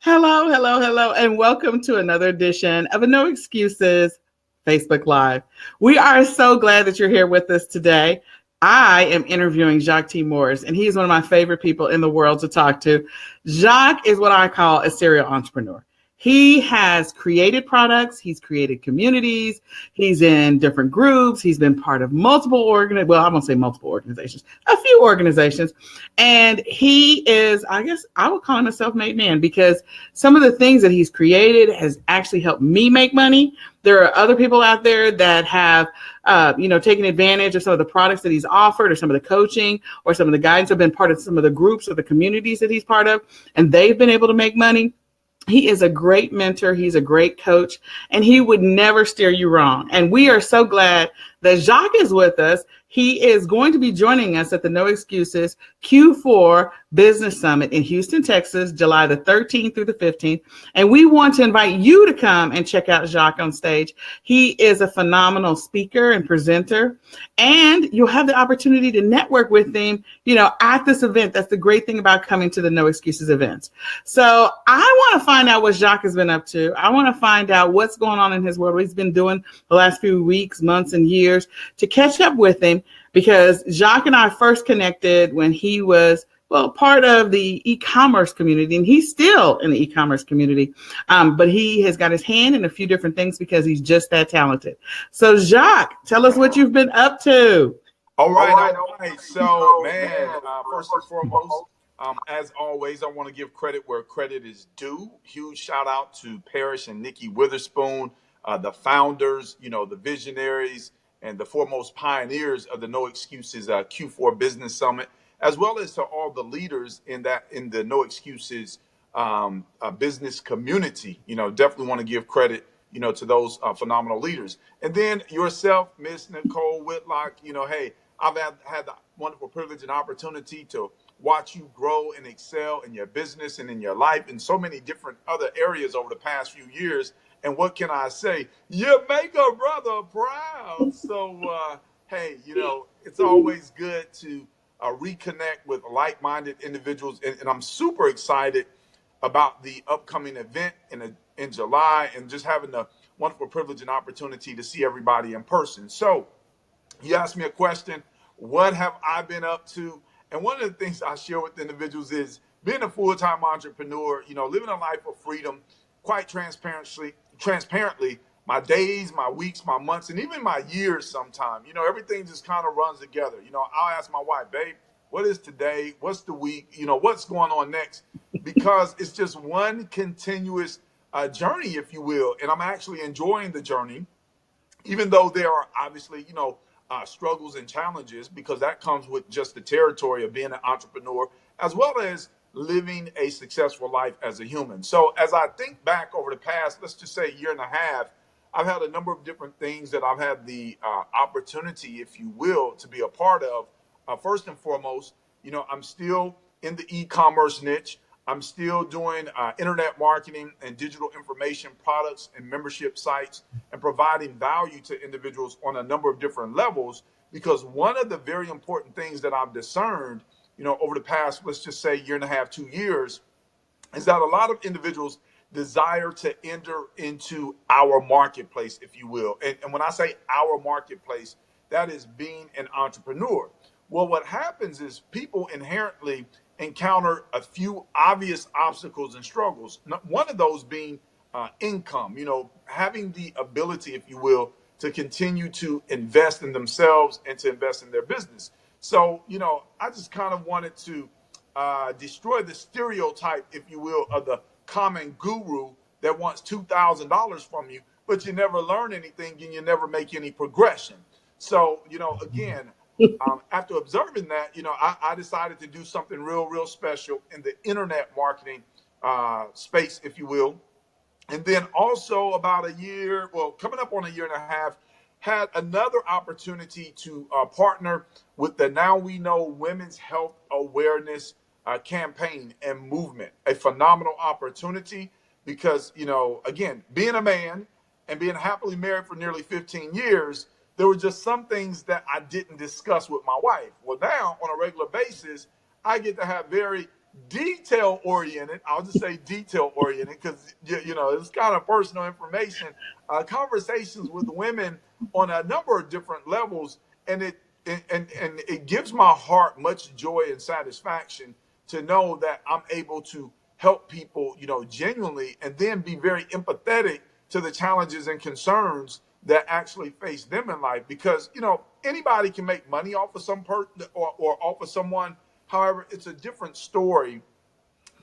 Hello, hello, hello, and welcome to another edition of a No Excuses Facebook Live. We are so glad that you're here with us today. I am interviewing Jacque T. Morris, and he's one of my favorite people in the world to talk to. Jacque is what I call a serial entrepreneur. He has created products, he's created communities, he's in different groups, he's been part of multiple I won't say multiple organizations, a few organizations. And he is, I guess I would call him a self-made man because some of the things that he's created has actually helped me make money. There are other people out there that have, taken advantage of some of the products that he's offered or some of the coaching or some of the guidance have been part of some of the groups or the communities that he's part of, and they've been able to make money. He is a great mentor. He's a great coach, and he would never steer you wrong. And we are so glad that Jacque is with us. He is going to be joining us at the No Excuses Q4 Business Summit in Houston, Texas, July the 13th through the 15th. And we want to invite you to come and check out Jacque on stage. He is a phenomenal speaker and presenter, and you'll have the opportunity to network with him, at this event. That's the great thing about coming to the No Excuses events. So I want to find out what Jacque has been up to. I want to find out what's going on in his world, what he's been doing the last few weeks, months, and years to catch up with him, because Jacque and I first connected when he was part of the e-commerce community, and he's still in the e-commerce community, but he has got his hand in a few different things because he's just that talented. So Jacque, tell us what you've been up to. All right. So, man, first and foremost, as always, I want to give credit where credit is due. Huge shout out to Parrish and Nikki Witherspoon, the founders, the visionaries, and the foremost pioneers of the No Excuses Q4 Business Summit, as well as to all the leaders in the No Excuses business community. Definitely want to give credit, to those phenomenal leaders. And then yourself, Miss Nicole Whitlock, hey, I've had the wonderful privilege and opportunity to watch you grow and excel in your business and in your life in so many different other areas over the past few years. And what can I say? You make a brother proud. So, hey, it's always good to reconnect with like-minded individuals. And I'm super excited about the upcoming event in July and just having the wonderful privilege and opportunity to see everybody in person. So, you asked me a question, what have I been up to? And one of the things I share with individuals is being a full-time entrepreneur, living a life of freedom, quite transparently, my days, my weeks, my months, and even my years sometimes, everything just kind of runs together. I'll ask my wife, babe, what is today? What's the week? What's going on next? Because it's just one continuous journey, if you will. And I'm actually enjoying the journey, even though there are obviously, struggles and challenges, because that comes with just the territory of being an entrepreneur, as well as living a successful life as a human. So as I think back over the past, let's just say year and a half, I've had a number of different things that I've had the opportunity, if you will, to be a part of. First and foremost, I'm still in the e-commerce niche. I'm still doing internet marketing and digital information products and membership sites and providing value to individuals on a number of different levels, because one of the very important things that I've discerned, over the past, let's just say year and a half, 2 years, is that a lot of individuals desire to enter into our marketplace, if you will. And when I say our marketplace, that is being an entrepreneur. Well, what happens is people inherently encounter a few obvious obstacles and struggles. One of those being income, having the ability, if you will, to continue to invest in themselves and to invest in their business. So, I just kind of wanted to destroy the stereotype, if you will, of the common guru that wants $2,000 from you, but you never learn anything and you never make any progression. So, again, after observing that, I decided to do something real special in the internet marketing space, if you will. And then also about coming up on a year and a half, had another opportunity to partner with the Now We Know Women's Health Awareness campaign and movement. A phenomenal opportunity because, again, being a man and being happily married for nearly 15 years, there were just some things that I didn't discuss with my wife. Well, now on a regular basis, I get to have very detail oriented. I'll just say detail oriented because it's kind of personal information. Conversations with women on a number of different levels, and it gives my heart much joy and satisfaction to know that I'm able to help people, genuinely, and then be very empathetic to the challenges and concerns that actually face them in life. Because anybody can make money off of some person or off of someone. However, it's a different story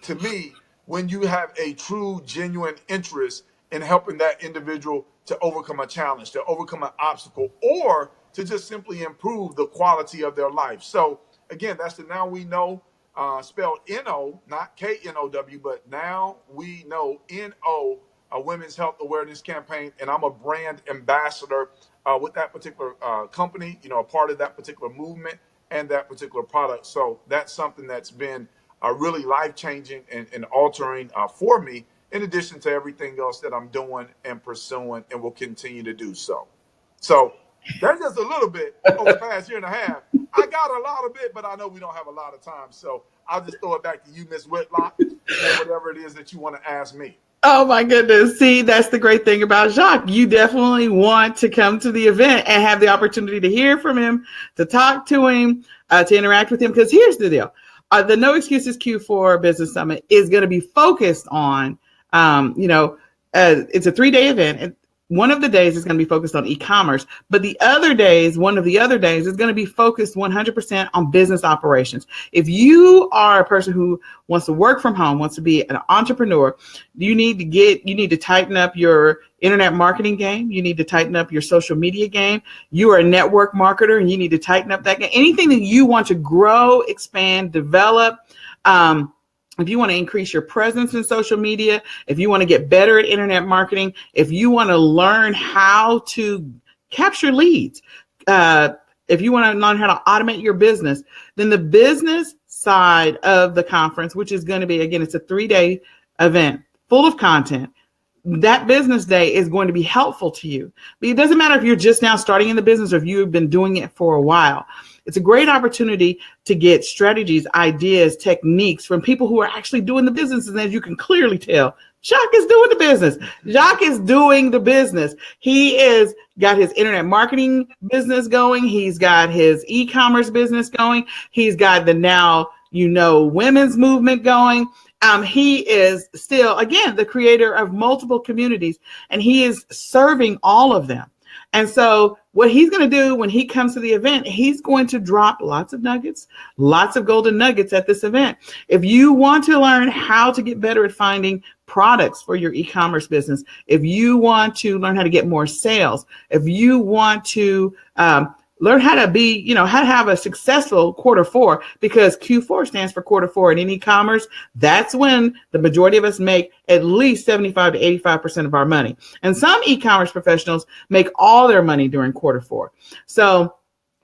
to me when you have a true, genuine interest in helping that individual to overcome a challenge, to overcome an obstacle, or to just simply improve the quality of their life. So again, that's the Now We Know, spelled N-O, not K-N-O-W, but Now We Know, N-O, a Women's Health Awareness Campaign. And I'm a brand ambassador with that particular company, a part of that particular movement and that particular product. So that's something that's been really life-changing and altering for me, in addition to everything else that I'm doing and pursuing and will continue to do so. So that's just a little bit over the past year and a half. I got a lot of it, but I know we don't have a lot of time. So I'll just throw it back to you, Miss Whitlock, for whatever it is that you want to ask me. Oh my goodness. See, that's the great thing about Jacque. You definitely want to come to the event and have the opportunity to hear from him, to talk to him, to interact with him. Because here's the deal. The No Excuses Q4 Business Summit is going to be focused on, it's a 3-day event. And one of the days is going to be focused on e-commerce, but one of the other days is going to be focused 100% on business operations. If you are a person who wants to work from home, wants to be an entrepreneur, you need to tighten up your internet marketing game. You need to tighten up your social media game. You are a network marketer and you need to tighten up that game. Anything that you want to grow, expand, develop, if you want to increase your presence in social media, if you want to get better at internet marketing, if you want to learn how to capture leads, if you want to learn how to automate your business, then the business side of the conference, which is going to be, again, it's a 3-day event full of content. That business day is going to be helpful to you. But it doesn't matter if you're just now starting in the business or if you've been doing it for a while. It's a great opportunity to get strategies, ideas, techniques from people who are actually doing the business. And as you can clearly tell, Jacque is doing the business. Jacque is doing the business. He is got his internet marketing business going. He's got his e-commerce business going. He's got the Now You Know women's movement going. He is still, again, the creator of multiple communities, and he is serving all of them. And so what he's going to do when he comes to the event, he's going to drop lots of nuggets, lots of golden nuggets at this event. If you want to learn how to get better at finding products for your e-commerce business, if you want to learn how to get more sales, if you want to learn how to be, how to have a successful Q4, because Q4 stands for Q4 in e-commerce. That's when the majority of us make at least 75 to 85% of our money. And some e-commerce professionals make all their money during Q4. So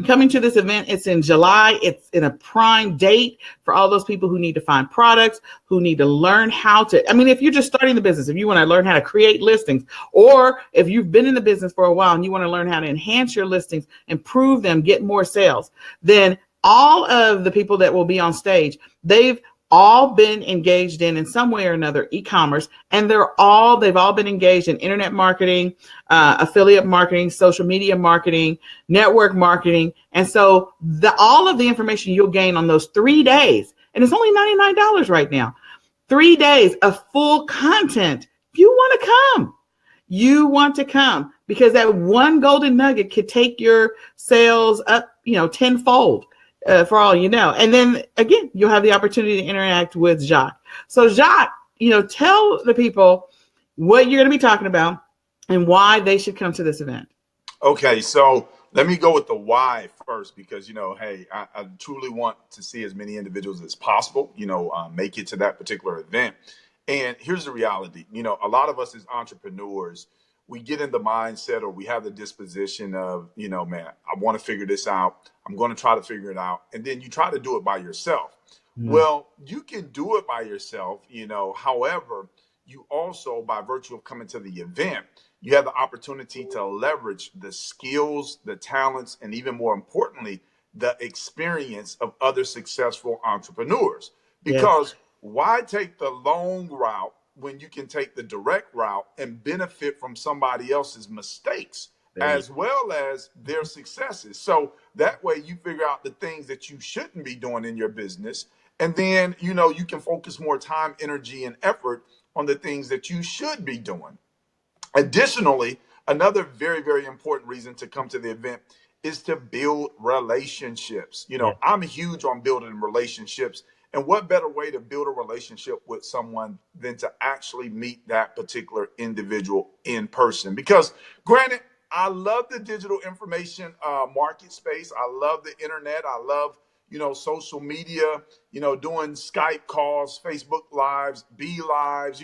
coming to this event, it's in July. It's in a prime date for all those people who need to find products, who need to learn how to, if you're just starting the business, if you want to learn how to create listings, or if you've been in the business for a while and you want to learn how to enhance your listings, improve them, get more sales, then all of the people that will be on stage, they've all been engaged in some way or another e-commerce, and they've all been engaged in internet marketing, affiliate marketing, social media marketing, network marketing. And so all of the information you'll gain on those 3 days, and it's only $99 right now, 3 days of full content. You want to come because that one golden nugget could take your sales up, tenfold. For all you know. And then again, you'll have the opportunity to interact with Jacque. So Jacque, tell the people what you're going to be talking about and why they should come to this event. Okay, so let me go with the why first, because, hey, I truly want to see as many individuals as possible, make it to that particular event. And here's the reality, a lot of us as entrepreneurs, we get in the mindset or we have the disposition of, man, I want to figure this out. I'm going to try to figure it out. And then you try to do it by yourself. Well, you can do it by yourself, however, you also, by virtue of coming to the event, you have the opportunity to leverage the skills, the talents, and even more importantly, the experience of other successful entrepreneurs. Because why take the long route when you can take the direct route and benefit from somebody else's mistakes as well as their successes? So that way you figure out the things that you shouldn't be doing in your business. And then, you can focus more time, energy, and effort on the things that you should be doing. Additionally, another very, very important reason to come to the event is to build relationships. I'm huge on building relationships. And what better way to build a relationship with someone than to actually meet that particular individual in person? Because granted, I love the digital information market space. I love the internet. I love, social media, doing Skype calls, Facebook lives, B lives,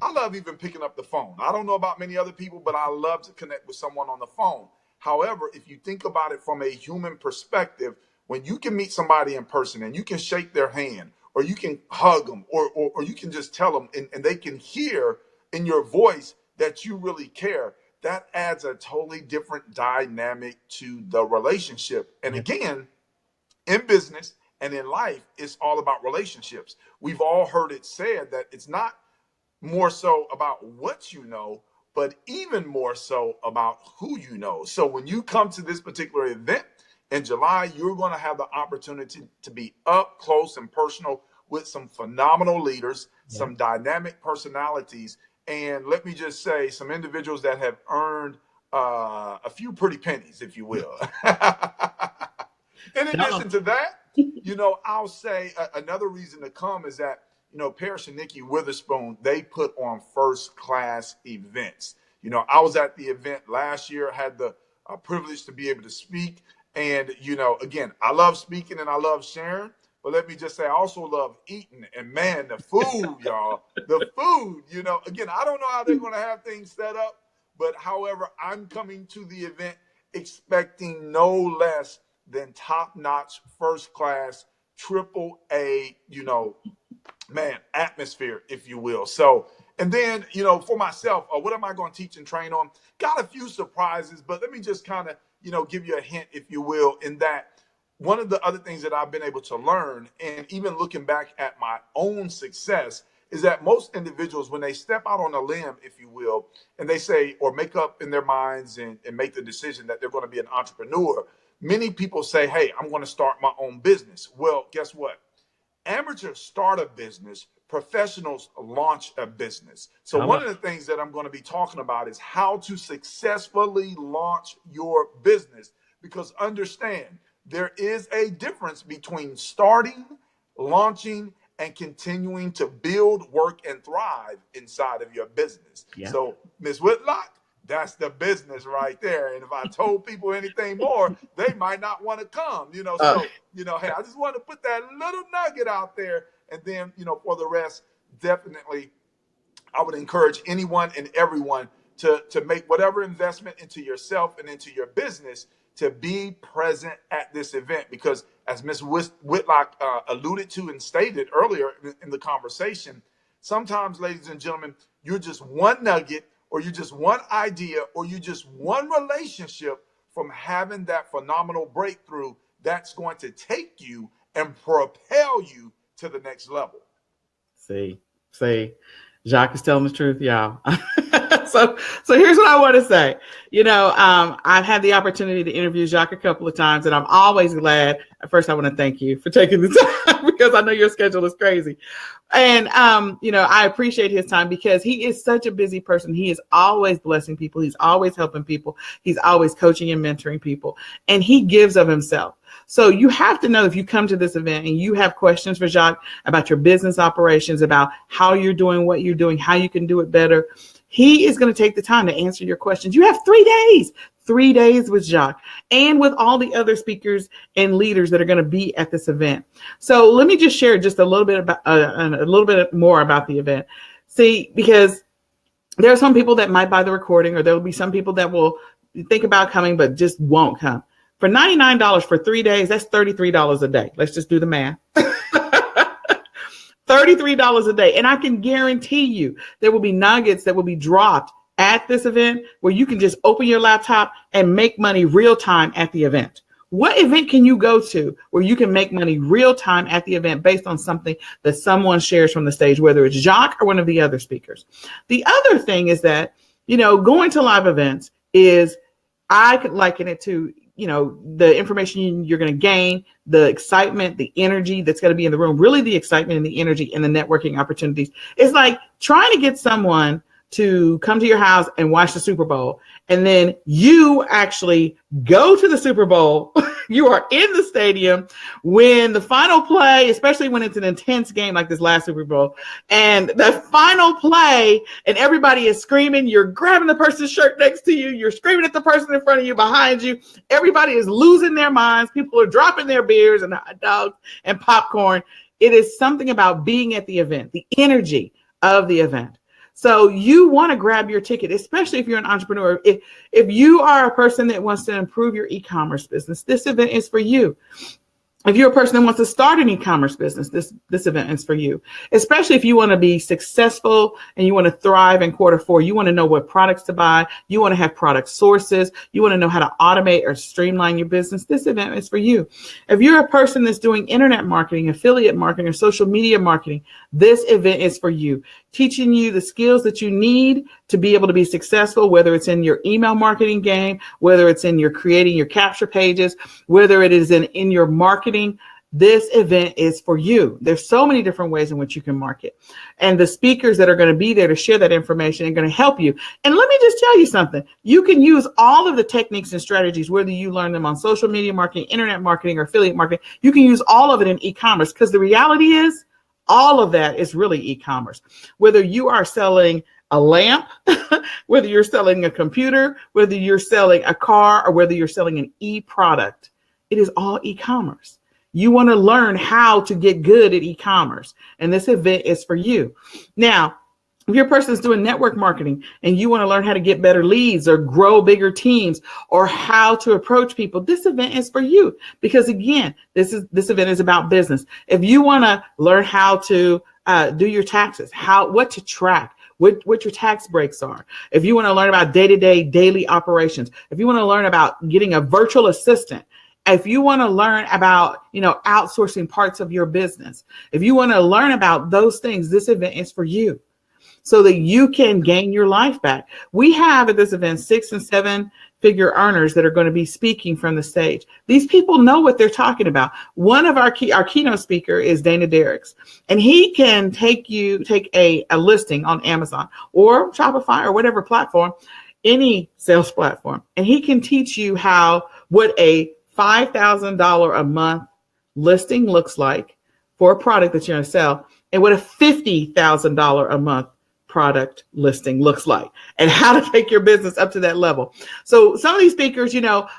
I love even picking up the phone. I don't know about many other people, but I love to connect with someone on the phone. However, if you think about it from a human perspective, when you can meet somebody in person and you can shake their hand or you can hug them or you can just tell them and they can hear in your voice that you really care, that adds a totally different dynamic to the relationship. And again, in business and in life, it's all about relationships. We've all heard it said that it's not more so about what you know, but even more so about who you know. So when you come to this particular event in July, you're going to have the opportunity to be up close and personal with some phenomenal leaders, some dynamic personalities, and let me just say, some individuals that have earned a few pretty pennies, if you will. In addition to that, I'll say another reason to come is that Parrish and Nikki Witherspoon, they put on first class events. I was at the event last year, had the privilege to be able to speak. And, again, I love speaking and I love sharing. But let me just say, I also love eating. And, man, the food, y'all, the food, again, I don't know how they're going to have things set up. But, however, I'm coming to the event expecting no less than top-notch, first-class, triple A, atmosphere, if you will. So, and then, for myself, what am I going to teach and train on? Got a few surprises, but let me just kind of, give you a hint, if you will, in that one of the other things that I've been able to learn, and even looking back at my own success, is that most individuals, when they step out on a limb, if you will, and they say, or make up in their minds and make the decision that they're going to be an entrepreneur, many people say, hey, I'm going to start my own business. Well, guess what? Amateurs start a business, professionals launch a business. So one of the things that I'm going to be talking about is how to successfully launch your business. Because understand, there is a difference between starting, launching, and continuing to build, work, and thrive inside of your business. So, Ms. Whitlock, that's the business right there. And if I told people anything more, they might not want to come, So, hey, I just want to put that little nugget out there. And then, for the rest, definitely, I would encourage anyone and everyone to make whatever investment into yourself and into your business to be present at this event. Because as Ms. Whitlock alluded to and stated earlier in the conversation, sometimes, ladies and gentlemen, you're just one nugget, or you're just one idea, or you're just one relationship from having that phenomenal breakthrough that's going to take you and propel you to the next level. See, Jacque is telling the truth, y'all. So here's what I want to say. I've had the opportunity to interview Jacque a couple of times, and I'm always glad. At first, I want to thank you for taking the time because I know your schedule is crazy. And, I appreciate his time because he is such a busy person. He is always blessing people. He's always helping people. He's always coaching and mentoring people, and he gives of himself. So you have to know, if you come to this event and you have questions for Jacque about your business operations, about how you're doing what you're doing, how you can do it better, he is going to take the time to answer your questions. You have 3 days with Jacque and with all the other speakers and leaders that are going to be at this event. So let me just share just a little bit about a little bit more about the event. See, because there are some people that might buy the recording, or there will be some people that will think about coming but just won't come. For $99 for 3 days, that's $33 a day. Let's just do the math. $33 a day. And I can guarantee you there will be nuggets that will be dropped at this event where you can just open your laptop and make money real time at the event. What event can you go to where you can make money real time at the event based on something that someone shares from the stage, whether it's Jacque or one of the other speakers? The other thing is that, going to live events is, I could liken it to, the information you're going to gain, the excitement, the energy that's going to be in the room, really the excitement and the energy and the networking opportunities. It's like trying to get someone to come to your house and watch the Super Bowl. And then you actually go to the Super Bowl. You are in the stadium when the final play, especially when it's an intense game like this last Super Bowl, and the final play and everybody is screaming, you're grabbing the person's shirt next to you, you're screaming at the person in front of you, behind you. Everybody is losing their minds. People are dropping their beers and hot dogs and popcorn. It is something about being at the event, the energy of the event. So you want to grab your ticket, especially if you're an entrepreneur. If you are a person that wants to improve your e-commerce business, this event is for you. If you're a person that wants to start an e-commerce business, this event is for you, especially if you want to be successful and you want to thrive in Q4. You want to know what products to buy. You want to have product sources. You want to know how to automate or streamline your business. This event is for you. If you're a person that's doing internet marketing, affiliate marketing, or social media marketing, this event is for you, teaching you the skills that you need to be able to be successful, whether it's in your email marketing game, whether it's in your creating your capture pages, whether it is in your marketing. This event is for you. There's so many different ways in which you can market. And the speakers that are going to be there to share that information are going to help you. And let me just tell you something. You can use all of the techniques and strategies, whether you learn them on social media marketing, internet marketing, or affiliate marketing. You can use all of it in e-commerce, because the reality is all of that is really e-commerce. Whether you are selling a lamp, whether you're selling a computer, whether you're selling a car, or whether you're selling an e-product, it is all e-commerce. You want to learn how to get good at e-commerce, and this event is for you. Now, if your person is doing network marketing and you want to learn how to get better leads or grow bigger teams or how to approach people, this event is for you, because again, this event is about business. If you want to learn how to do your taxes, what to track, what your tax breaks are, if you want to learn about day-to-day daily operations, if you want to learn about getting a virtual assistant, if you want to learn about, outsourcing parts of your business, if you want to learn about those things, this event is for you so that you can gain your life back. We have at this event 6 and 7 figure earners that are going to be speaking from the stage. These people know what they're talking about. One of our keynote speaker is Dana Derricks, and he can take a listing on Amazon or Shopify or whatever platform, any sales platform, and he can teach you what a $5,000 a month listing looks like for a product that you're going to sell, and what a $50,000 a month product listing looks like, and how to take your business up to that level. So some of these speakers,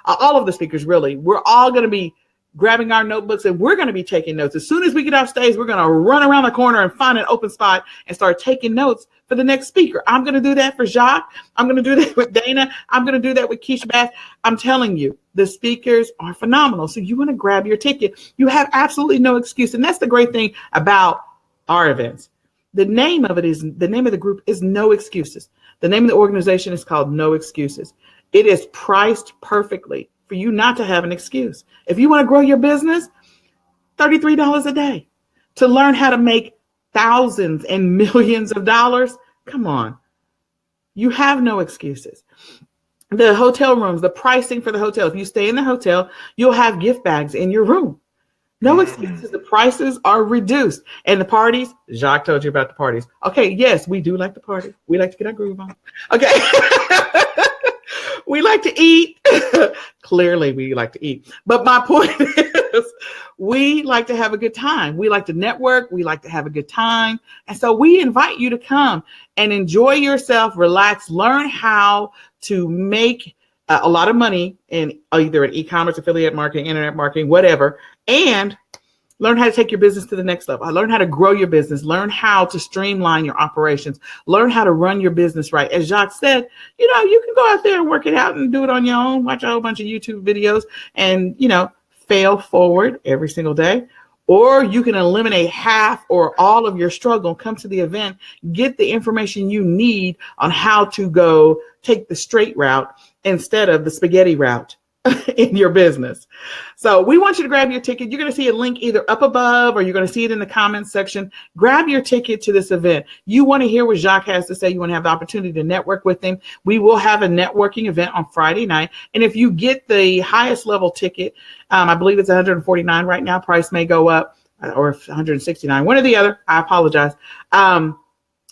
all of the speakers really, we're all going to be grabbing our notebooks and we're going to be taking notes. As soon as we get off stage, we're going to run around the corner and find an open spot and start taking notes for the next speaker. I'm going to do that for Jacque. I'm going to do that with Dana. I'm going to do that with Keisha Bass. I'm telling you, the speakers are phenomenal. So you want to grab your ticket. You have absolutely no excuse. And that's the great thing about our events. The name of the group is No Excuses. The name of the organization is called No Excuses. It is priced perfectly for you not to have an excuse. If you want to grow your business, $33 a day to learn how to make thousands and millions of dollars. Come on. You have no excuses. The hotel rooms, the pricing for the hotel. If you stay in the hotel, you'll have gift bags in your room. No excuses. The prices are reduced. And the parties, Jacque told you about the parties. Okay, yes, we do like to party. We like to get our groove on. Okay. We like to eat. Clearly, we like to eat. But my point is, we like to have a good time. We like to network. We like to have a good time. And so we invite you to come and enjoy yourself, relax, learn how to make a lot of money in either an e-commerce, affiliate marketing, internet marketing, whatever, and learn how to take your business to the next level. Learn how to grow your business. Learn how to streamline your operations. Learn how to run your business right. As Jacque said, you can go out there and work it out and do it on your own. Watch a whole bunch of YouTube videos and, fail forward every single day. Or you can eliminate half or all of your struggle, come to the event, get the information you need on how to go take the straight route instead of the spaghetti route in your business. So we want you to grab your ticket. You're going to see a link either up above or you're going to see it in the comments section. Grab your ticket to this event. You want to hear what Jacque has to say. You want to have the opportunity to network with him. We will have a networking event on Friday night. And if you get the highest level ticket, I believe it's $149 right now. Price may go up or $169, one or the other. I apologize.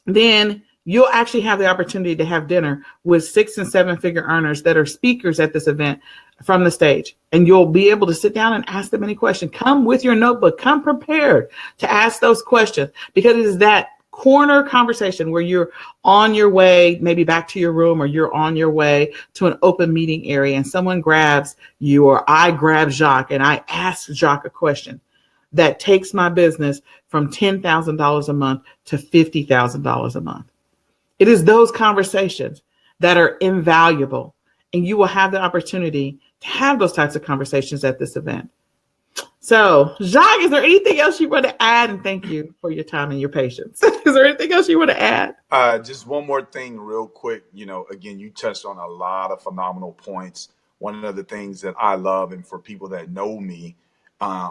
Then you'll actually have the opportunity to have dinner with 6 and 7 figure earners that are speakers at this event from the stage. And you'll be able to sit down and ask them any question. Come with your notebook. Come prepared to ask those questions, because it is that corner conversation where you're on your way, maybe back to your room, or you're on your way to an open meeting area and someone grabs you, or I grab Jacque and I ask Jacque a question that takes my business from $10,000 a month to $50,000 a month. It is those conversations that are invaluable, and you will have the opportunity to have those types of conversations at this event. So, Jacque, is there anything else you want to add? And thank you for your time and your patience. Is there anything else you want to add? Just one more thing real quick. Again, you touched on a lot of phenomenal points. One of the things that I love, and for people that know me,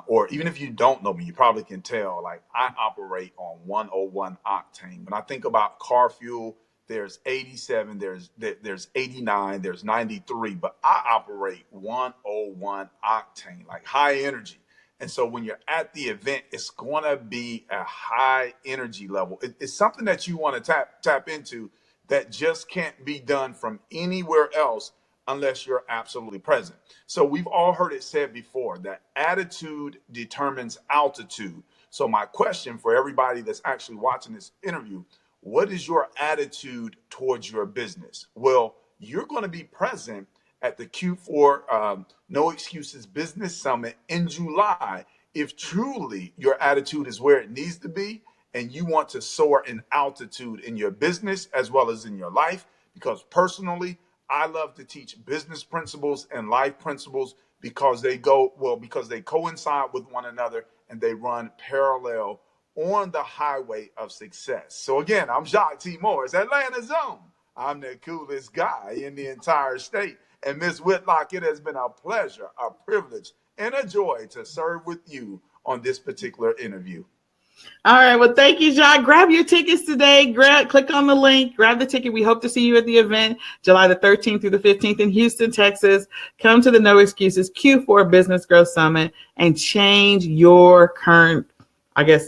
or even if you don't know me, you probably can tell, like, I operate on 101 octane. When I think about car fuel, there's 87, there's 89, there's 93, but I operate 101 octane, like high energy. And so when you're at the event, it's going to be a high energy level. It's something that you want to tap into that just can't be done from anywhere else unless you're absolutely present. So we've all heard it said before that attitude determines altitude. So my question for everybody that's actually watching this interview, what is your attitude towards your business? Well, you're going to be present at the Q4 No Excuses Business Summit in July if truly your attitude is where it needs to be and you want to soar in altitude in your business as well as in your life. Because personally, I love to teach business principles and life principles because they coincide with one another and they run parallel on the highway of success. So again, I'm Jacque T. Morris, Atlanta's own. I'm the coolest guy in the entire state. And Ms. Whitlock, it has been a pleasure, a privilege, and a joy to serve with you on this particular interview. All right. Well, thank you, Jacque. Grab your tickets today. Click on the link. Grab the ticket. We hope to see you at the event July the 13th through the 15th in Houston, Texas. Come to the No Excuses Q4 Business Growth Summit and change your current,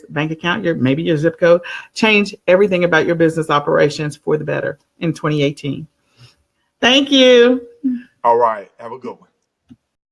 bank account, maybe your zip code. Change everything about your business operations for the better in 2018. Thank you. All right. Have a good one.